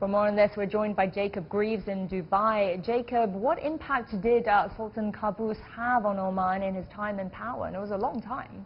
For more on this, we're joined by Jacob Greaves in Dubai. Jacob, what impact did Sultan Qaboos have on Oman in his time in power? And it was a long time.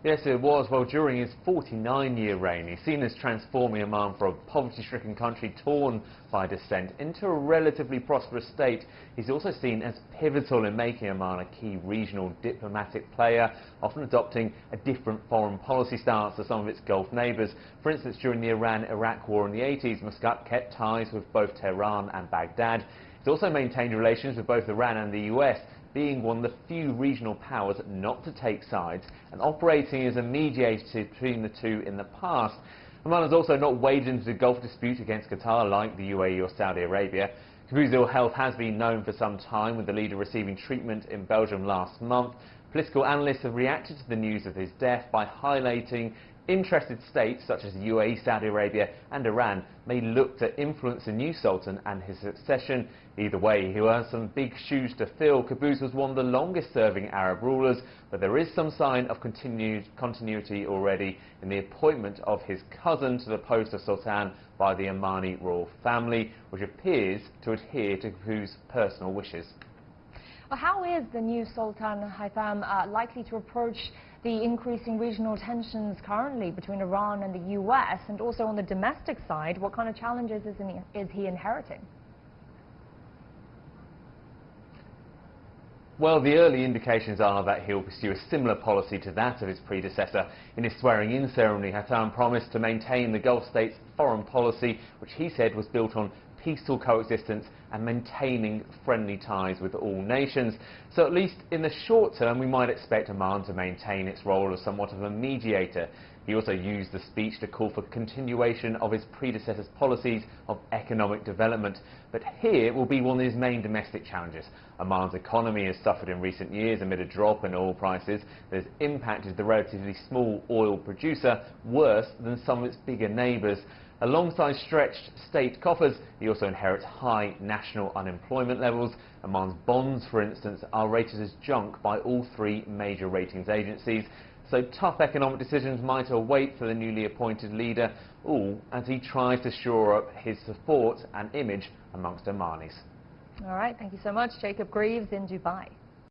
Yes, it was. Well, during his 49-year reign, he's seen as transforming Oman from a poverty-stricken country torn by dissent into a relatively prosperous state. He's also seen as pivotal in making Oman a key regional diplomatic player, often adopting a different foreign policy stance to some of its Gulf neighbours. For instance, during the Iran-Iraq war in the 80s, Muscat kept ties with both Tehran and Baghdad. He's also maintained relations with both Iran and the US, being one of the few regional powers not to take sides and operating as a mediator between the two in the past. Oman has also not waded into the Gulf dispute against Qatar like the UAE or Saudi Arabia. Qaboos' ill health has been known for some time, with the leader receiving treatment in Belgium last month. Political analysts have reacted to the news of his death by highlighting interested states such as the UAE, Saudi Arabia and Iran may look to influence the new sultan and his succession. Either way, he has some big shoes to fill. Qaboos was one of the longest-serving Arab rulers, but there is some sign of continuity already in the appointment of his cousin to the post of sultan by the Omani royal family, which appears to adhere to Qaboos' personal wishes. Well, how is the new Sultan Haitham likely to approach the increasing regional tensions currently between Iran and the US? And also on the domestic side, what kind of challenges is he inheriting? Well, the early indications are that he'll pursue a similar policy to that of his predecessor. In his swearing-in ceremony, Haitham promised to maintain the Gulf states' foreign policy, which he said was built on peaceful coexistence and maintaining friendly ties with all nations. So at least in the short term, we might expect Oman to maintain its role as somewhat of a mediator. He also used the speech to call for continuation of his predecessor's policies of economic development. But here will be one of his main domestic challenges. Oman's economy has suffered in recent years amid a drop in oil prices that has impacted the relatively small oil producer worse than some of its bigger neighbours. Alongside stretched state coffers, he also inherits high national unemployment levels. Oman's bonds, for instance, are rated as junk by all three major ratings agencies. So tough economic decisions might await for the newly appointed leader, all as he tries to shore up his support and image amongst Omanis. All right, thank you so much, Jacob Greaves in Dubai.